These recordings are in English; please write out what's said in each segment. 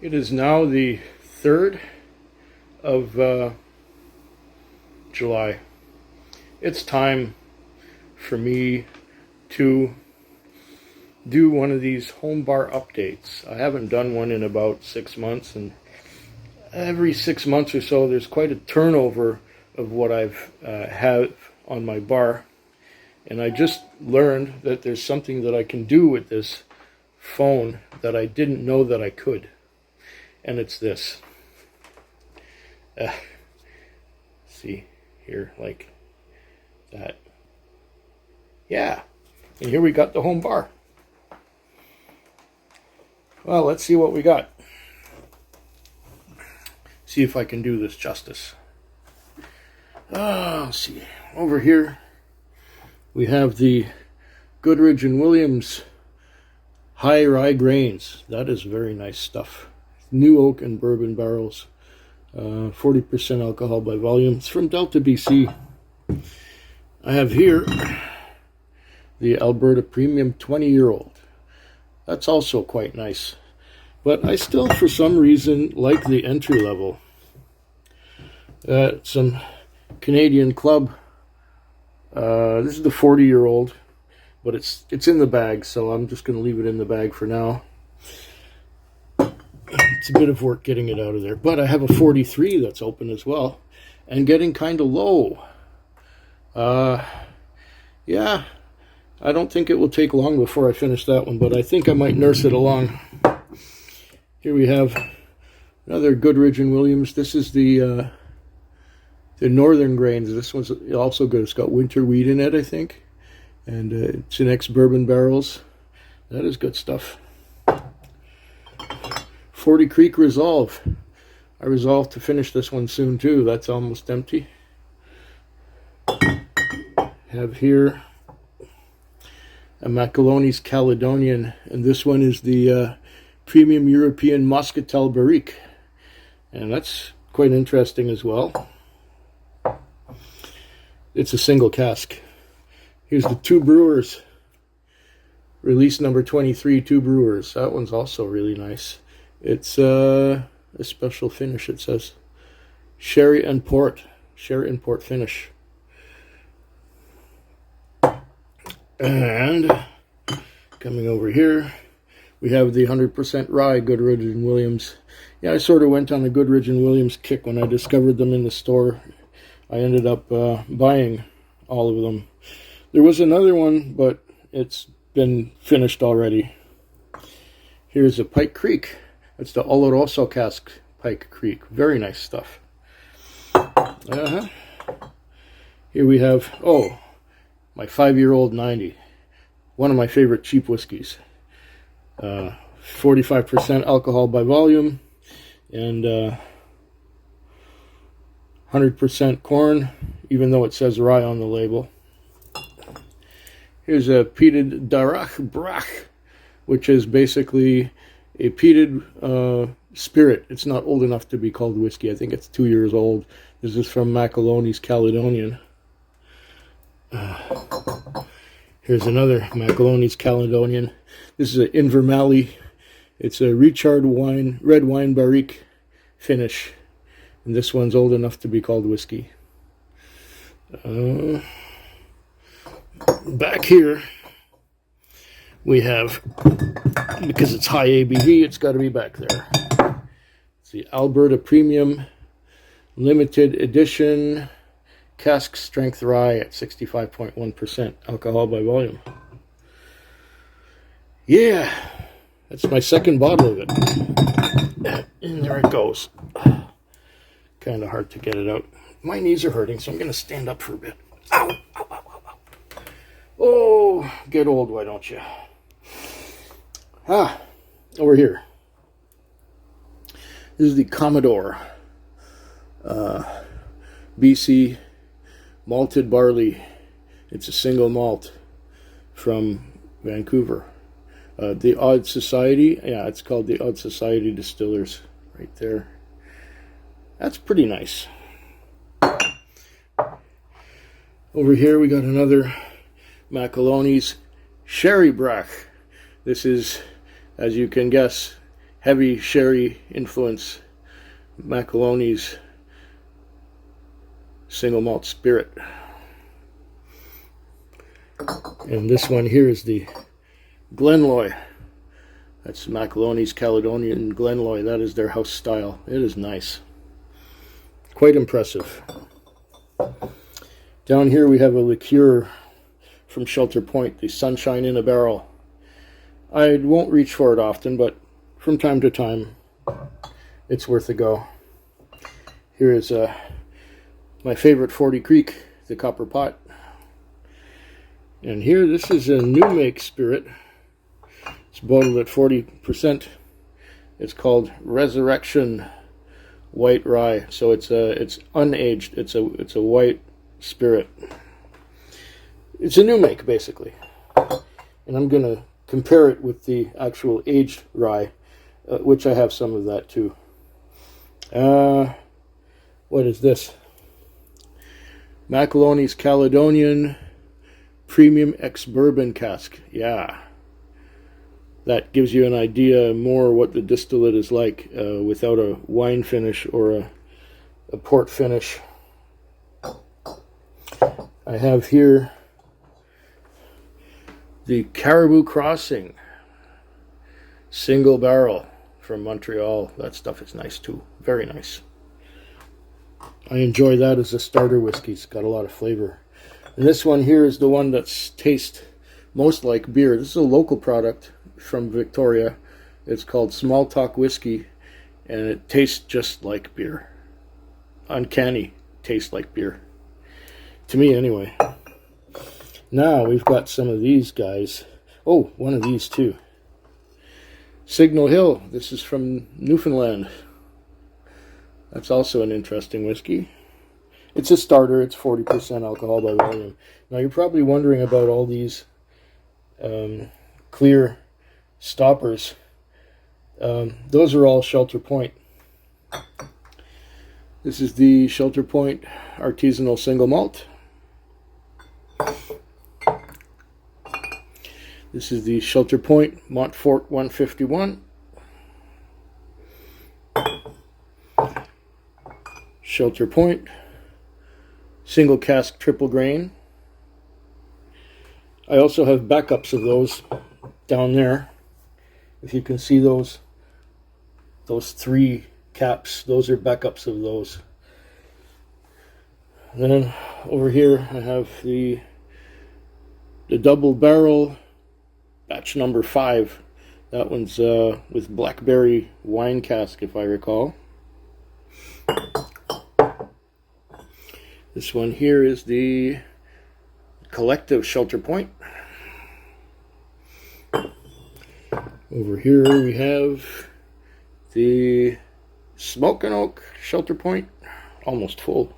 It is now the 3rd of July. It's time for me to do one of these home bar updates. I haven't done one in about 6 months, and every 6 months or so there's quite a turnover of what I've have on my bar. And I just learned that there's something that I can do with this phone that I didn't know that I could. And it's this. See here, like that. Yeah. And here we got the home bar. Well, let's see what we got. See if I can do this justice. Let's see. Over here, we have the Goodrich & Williams High Rye Grains. That is very nice stuff. New oak and bourbon barrels. 40% alcohol by volume. It's from Delta, BC. I have here the Alberta Premium 20-year-old. That's also quite nice. But I still, for some reason, like the entry level. Some Canadian Club. This is the 40-year-old, but it's in the bag, so I'm just going to leave it in the bag for now. It's a bit of work getting it out of there, but I have a 43 that's open as well, and getting kind of low. Yeah, I don't think it will take long before I finish that one, but I think I might nurse it along. Here we have another Goodrich & Williams. This is the Northern Grains. This one's also good. It's got winter wheat in it, I think. And it's in ex-bourbon barrels. That is good stuff. 40 Creek Resolve. I resolved to finish this one soon too. That's almost empty. Have here a Macaloni's Caledonian. And this one is the Premium European Muscatel Barrique. And that's quite interesting as well. It's a single cask. Here's the Two Brewers. Release number 23, Two Brewers. That one's also really nice. It's a special finish, it says. Sherry and port. Sherry and port finish. And coming over here, we have the 100% rye Goodrich & Williams. Yeah, I sort of went on a Goodrich & Williams kick when I discovered them in the store. I ended up buying all of them. There was another one, but it's been finished already. Here's a Pike Creek. It's the Oloroso cask Pike Creek. Very nice stuff. Here we have, my 5-year-old 90. One of my favorite cheap whiskeys. 45% alcohol by volume. And 100% corn, even though it says rye on the label. Here's a peated Darach Brach, which is basically a peated spirit. It's not old enough to be called whiskey. I think it's 2 years old. This is from Macaloni's Caledonian. Here's another Macaloni's Caledonian. This is an Invermally. It's a Richard wine, red wine barrique finish. And this one's old enough to be called whiskey. Back here, we have, because it's high ABV, it's got to be back there. It's the Alberta Premium Limited Edition Cask Strength Rye at 65.1% alcohol by volume. Yeah, that's my second bottle of it. And there it goes. Kind of hard to get it out. My knees are hurting, so I'm going to stand up for a bit. Ow! Ow, ow, ow, ow. Oh, get old, why don't you? Over here. This is the Commodore BC malted barley. It's a single malt from Vancouver. The Odd Society. Yeah, it's called the Odd Society Distillers right there. That's pretty nice. Over here we got another Macaloni's Sherry Brach. This is, as you can guess, heavy sherry influence Macaloni's single malt spirit. And this one here is the Glenloy. That's Macaloni's Caledonian Glenloy. That is their house style. It is nice. Quite impressive. Down here we have a liqueur from Shelter Point, the Sunshine in a Barrel. I won't reach for it often, but from time to time, it's worth a go. Here is my favorite 40 Creek, the Copper Pot. And here, this is a new make spirit. It's bottled at 40%. It's called Resurrection White Rye. So it's unaged. It's a white spirit. It's a new make, basically. And I'm going to compare it with the actual aged rye, which I have some of that too. What is this? Macaloni's Caledonian Premium Ex-Bourbon Cask. Yeah. That gives you an idea more what the distillate is like without a wine finish or a port finish. I have here the Caribou Crossing single barrel from Montreal. That stuff is nice too. Very nice. I enjoy that as a starter whiskey. It's got a lot of flavor. And this one here is the one that tastes most like beer. This is a local product from Victoria. It's called Small Talk Whiskey, and it tastes just like beer. Uncanny tastes like beer. To me, anyway. Now we've got some of these guys. Oh, one of these too. Signal Hill. This is from Newfoundland. That's also an interesting whiskey. It's a starter. It's 40% alcohol by volume. Now you're probably wondering about all these clear stoppers. Those are all Shelter Point. This is the Shelter Point Artisanal Single Malt. This is the Shelter Point Montfort 151. Shelter Point Single Cask Triple Grain. I also have backups of those down there. If you can see those three caps, those are backups of those. And then over here I have the double barrel batch number 5. That one's with blackberry wine cask, if I recall. This one here is the Collective Shelter Point. Over here we have the Smokin' Oak Shelter Point, almost full.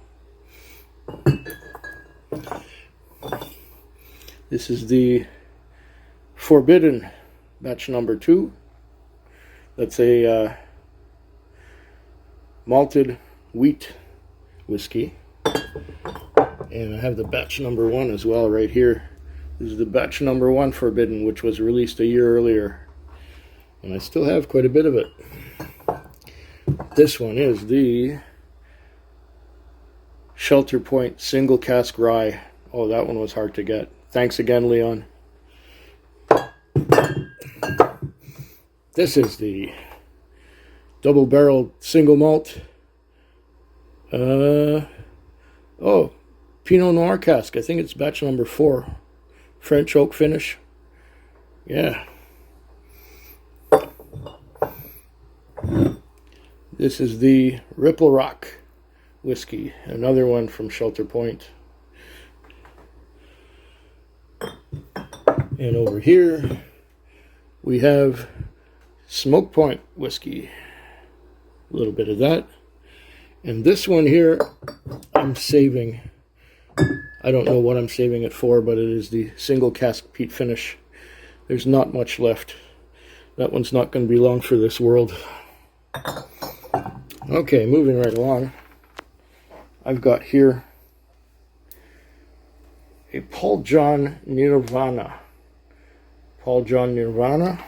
This is the Forbidden batch number 2. That's a malted wheat whiskey. And I have the batch number 1 as well right here. This is the batch number 1 Forbidden, which was released a year earlier. And I still have quite a bit of it. This one is the Shelter Point Single Cask Rye. Oh, that one was hard to get. Thanks again, Leon. This is the double barreled single malt. Oh, Pinot Noir cask. I think it's batch number 4. French oak finish. Yeah. This is the Ripple Rock whiskey. Another one from Shelter Point. And over here we have Smoke Point whiskey. A little bit of that. And this one here I'm saving. I don't know what I'm saving it for, but it is the single cask peat finish. There's not much left. That one's not going to be long for this world. Okay, moving right along. I've got here a Paul John Nirvana. Paul John Nirvana.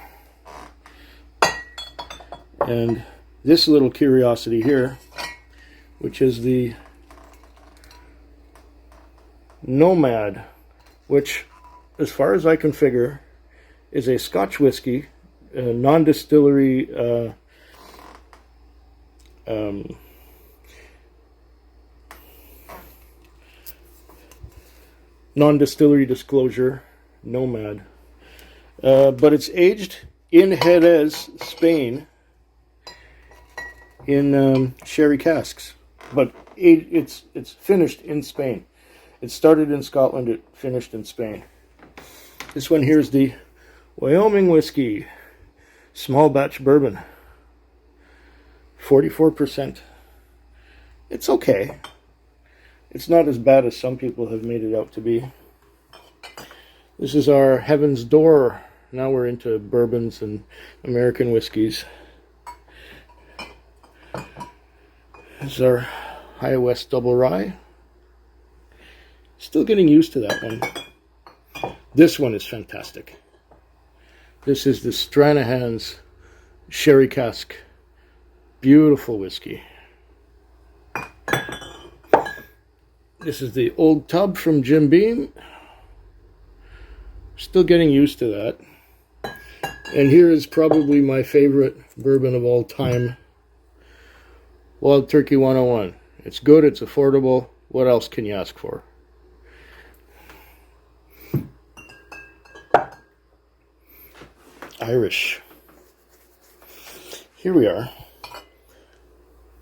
And this little curiosity here, which is the Nomad, which, as far as I can figure, is a Scotch whiskey, non-distillery, non-distillery disclosure, Nomad. But it's aged in Jerez, Spain, in sherry casks. But it's finished in Spain. It started in Scotland, it finished in Spain. This one here is the Wyoming whiskey, small batch bourbon, 44%. It's okay. It's not as bad as some people have made it out to be. This is our Heaven's Door. Now we're into bourbons and American whiskeys. This is our High West Double Rye. Still getting used to that one. This one is fantastic. This is the Stranahan's Sherry Cask. Beautiful whiskey. This is the Old Tub from Jim Beam. Still getting used to that. And here is probably my favorite bourbon of all time. Wild Turkey 101. It's good, it's affordable. What else can you ask for? Irish. Here we are.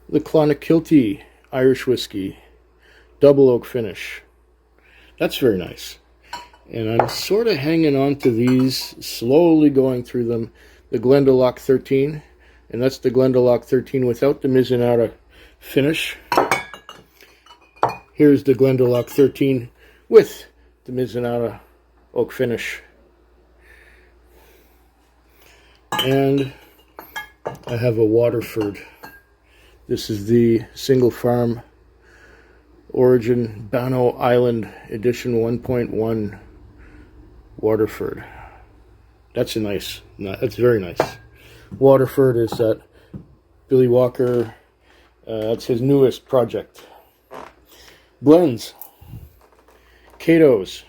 The Clonakilty Irish whiskey. Double oak finish. That's very nice. And I'm sort of hanging on to these, slowly going through them. The Glendalough 13. And that's the Glendalough 13 without the Mizunara finish. Here's the Glendalough 13 with the Mizunara oak finish. And I have a Waterford. This is the single farm origin Bano Island edition 1.1 Waterford. That's that's very nice. Waterford is that Billy Walker, that's his newest project. Blends. Cato's,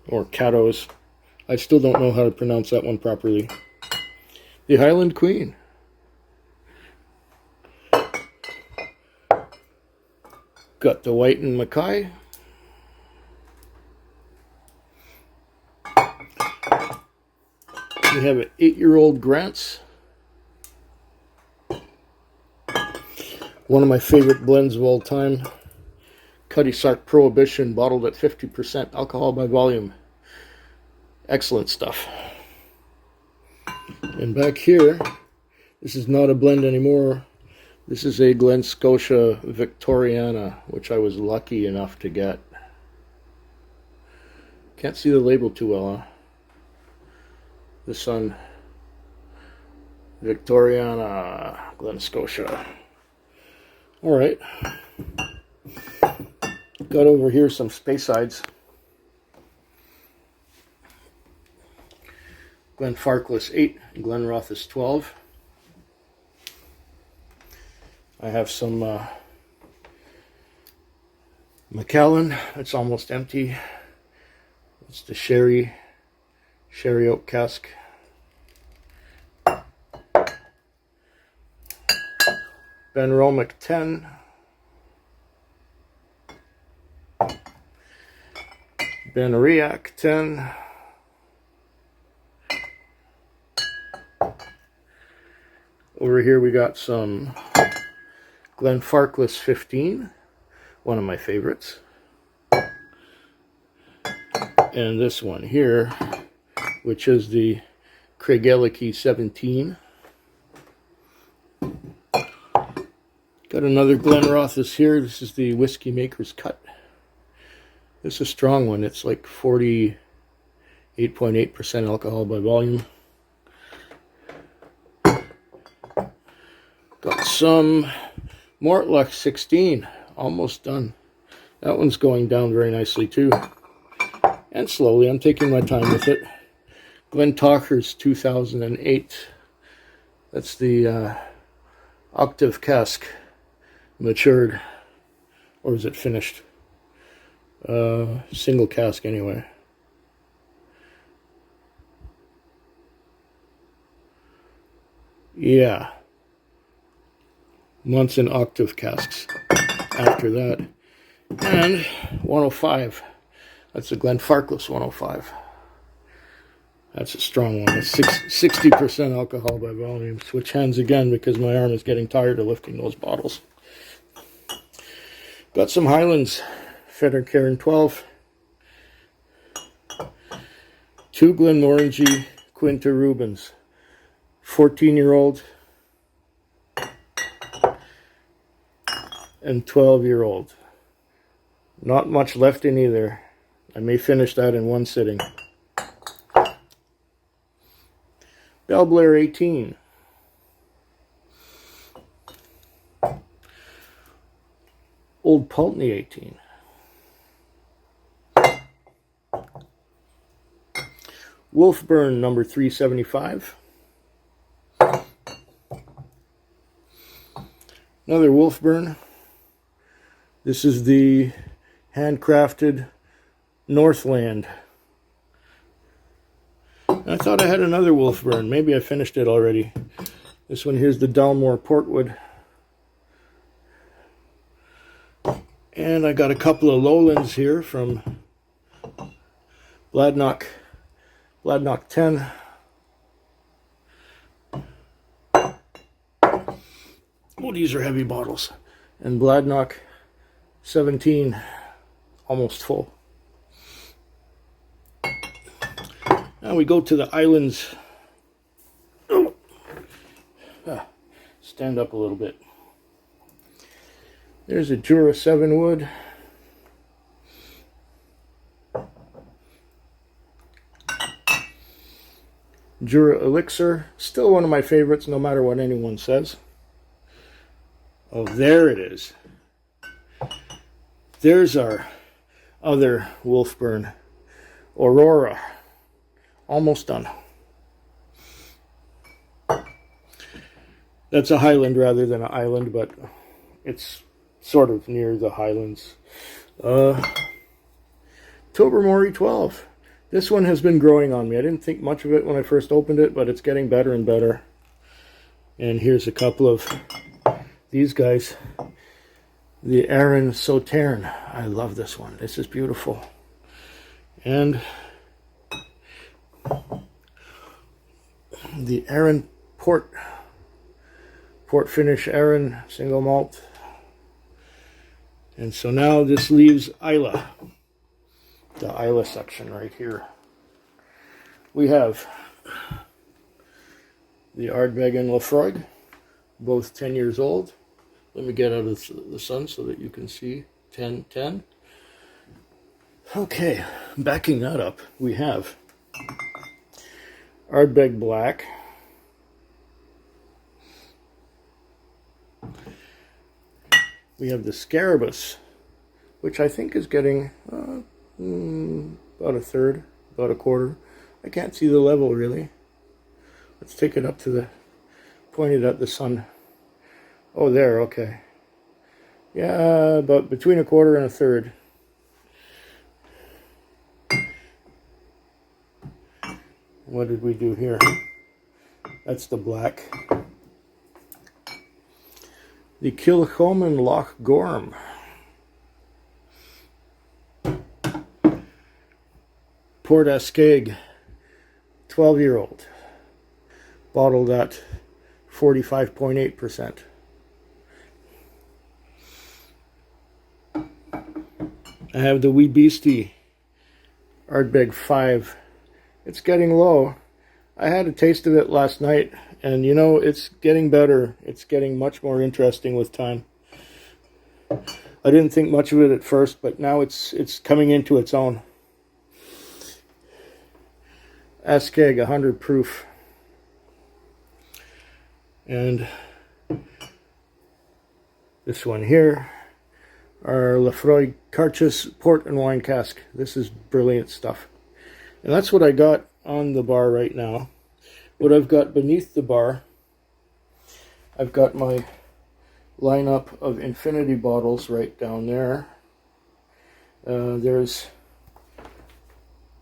or Cato's. I still don't know how to pronounce that one properly. The Highland Queen. Got the White and Mackay. We have an 8-year-old Grant's. One of my favorite blends of all time. Cutty Sark Prohibition, bottled at 50% alcohol by volume. Excellent stuff. And back here, this is not a blend anymore. This is a Glen Scotia Victoriana, which I was lucky enough to get. Can't see the label too well, huh? The sun. Victoriana, Glen Scotia. Alright. Got over here some Spaysides. Glenfarclas 8, Glenrothes 12. I have some Macallan. It's almost empty. It's the sherry oak cask. Benromic 10. Benriac 10. Over here we got some Glenfarclas 15, one of my favorites. And this one here, which is the Craigellachie 17. Got another Glenrothes here. This is the Whiskey Maker's Cut. This is a strong one. It's like 48.8% alcohol by volume. Got some Mortlach 16, almost done. That one's going down very nicely too. And slowly, I'm taking my time with it. Glentocher's 2008 That's the octave cask matured, or is it finished? Single cask anyway. Yeah, months in octave casks after that. And 105, that's a Glenfarclas 105. That's a strong one. It's 60% alcohol by volume. Switch hands again because my arm is getting tired of lifting those bottles. Got some Highlands, Fettercairn 12. 2 Glenmorangie Quinta Rubens, 14-year-old and 12-year-old. Not much left in either. I may finish that in one sitting. Bell Blair 18. Old Pulteney 18. Wolfburn number 375. Another Wolfburn. This is the handcrafted Northland. I thought I had another Wolfburn. Maybe I finished it already. This one here's the Dalmore Portwood. And I got a couple of Lowlands here from Bladnoch 10. Oh, these are heavy bottles. And Bladnoch 17, almost full. Now we go to the islands. Oh. Stand up a little bit. There's a Jura 7 wood. Jura Elixir, still one of my favorites no matter what anyone says. Oh, there it is. There's our other Wolfburn, Aurora. Almost done. That's a Highland rather than an island, but it's sort of near the Highlands. Tobermory 12. This one has been growing on me. I didn't think much of it when I first opened it, but it's getting better and better. And here's a couple of these guys. The Arran Sauterne. I love this one. This is beautiful. And the Arran Port Finish Arran single malt. And so now this leaves Islay. The Islay section right here. We have the Ardbeg and Laphroaig, both 10 years old. Let me get out of the sun so that you can see 10. Okay, backing that up, we have Ardbeg Black, we have the Scarabus, which I think is getting about a third, about a quarter. I can't see the level really. Let's take it up to the, pointed at the sun. Oh, there, okay. Yeah, about between a quarter and a third. What did we do here? That's the black. The Kilchoman Loch Gorm. Port Askaig, 12-year-old. Bottled at 45.8%. I have the Wee Beastie Ardbeg 5. It's getting low. I had a taste of it last night, and you know, it's getting better. It's getting much more interesting with time. I didn't think much of it at first, but now it's coming into its own. Askaig, 100 proof. And this one here, our Laphroaig Carchus Port and Wine Cask. This is brilliant stuff. And that's what I got on the bar right now. What I've got beneath the bar I've got my lineup of infinity bottles right down there. There's,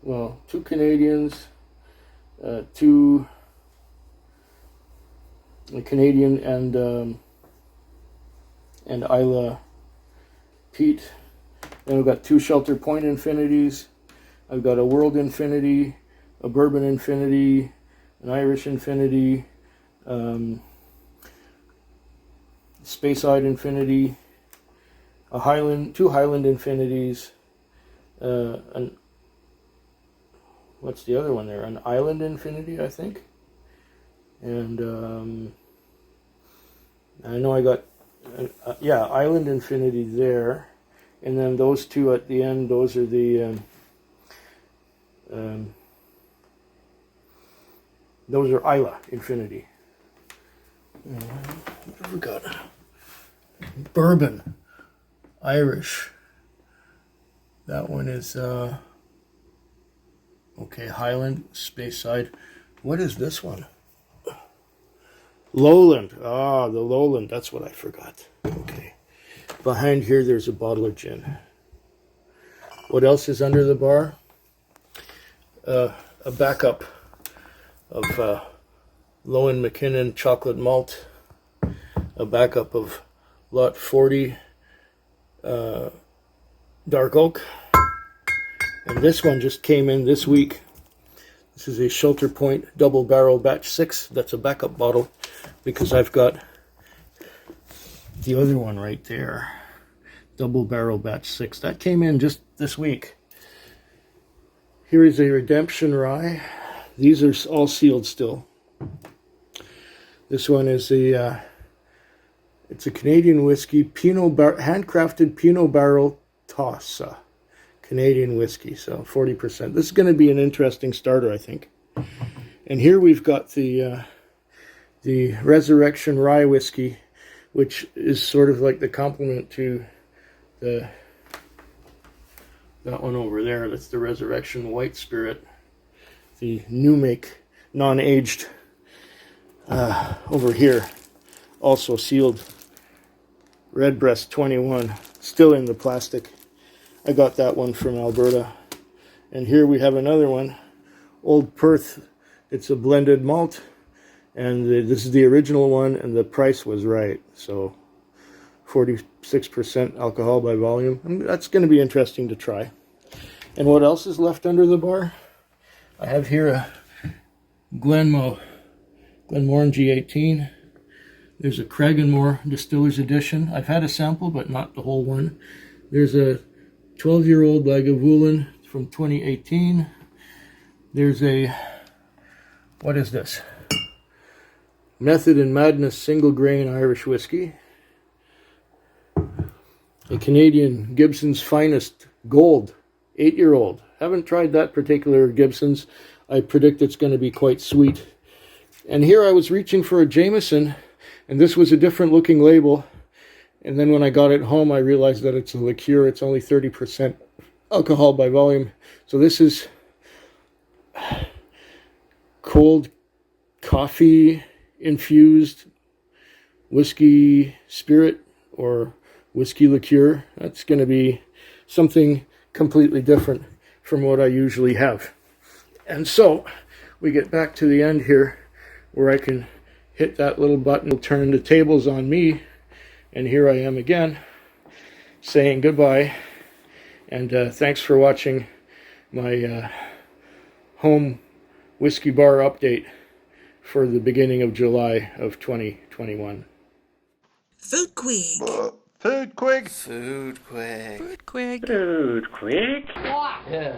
well, 2 Canadians, 2 Canadian and Islay peat. Then I've got 2 Shelter Point infinities. I've got a World Infinity, a Bourbon Infinity, an Irish Infinity, Speyside Infinity, a Highland, 2 Highland Infinities, what's the other one there? An Island Infinity, I think. And I know I got, yeah, Island Infinity there. And then those 2 at the end, those are the, those are Islay Infinity. What have we got? Bourbon, Irish. That one is, okay, Highland, Speyside. What is this one? Lowland. Ah, the Lowland. That's what I forgot. Okay. Behind here, there's a bottle of gin. What else is under the bar? A backup of Lowen McKinnon chocolate malt. A backup of Lot 40 dark oak. And this one just came in this week. This is a Shelter Point double barrel batch 6. That's a backup bottle because I've got the other one right there. Double barrel batch 6. That came in just this week. Here is a Redemption Rye. These are all sealed still. This one is a it's a Canadian whiskey, handcrafted Pinot Barrel Tossa. Canadian whiskey, so 40%. This is going to be an interesting starter, I think. And here we've got the Resurrection Rye whiskey, which is sort of like the complement to that one over there. That's the Resurrection White Spirit, the new make, non-aged. Over here, also sealed, Redbreast 21, still in the plastic. I got that one from Alberta. And here we have another one, Old Perth. It's a blended malt, and this is the original one, and the price was right. So 46% alcohol by volume. And that's going to be interesting to try. And what else is left under the bar? I have here a Glenmorangie G18. There's a Craigenmore Distiller's Edition. I've had a sample, but not the whole one. There's a 12-year-old Lagavulin from 2018. There's a, what is this? Method and Madness single grain Irish whiskey. A Canadian Gibson's Finest Gold, 8-year-old. Haven't tried that particular Gibson's. I predict it's going to be quite sweet. And here I was reaching for a Jameson, and this was a different looking label. And then when I got it home, I realized that it's a liqueur. It's only 30% alcohol by volume. So this is cold coffee infused whiskey spirit or whiskey liqueur. That's going to be something completely different from what I usually have. And so we get back to the end here where I can hit that little button, turn the tables on me. And here I am again, saying goodbye, and thanks for watching my home whiskey bar update for the beginning of July of 2021. Food Quig. Food Quig. Food Quig. Food Quig. Food Quig. Yeah.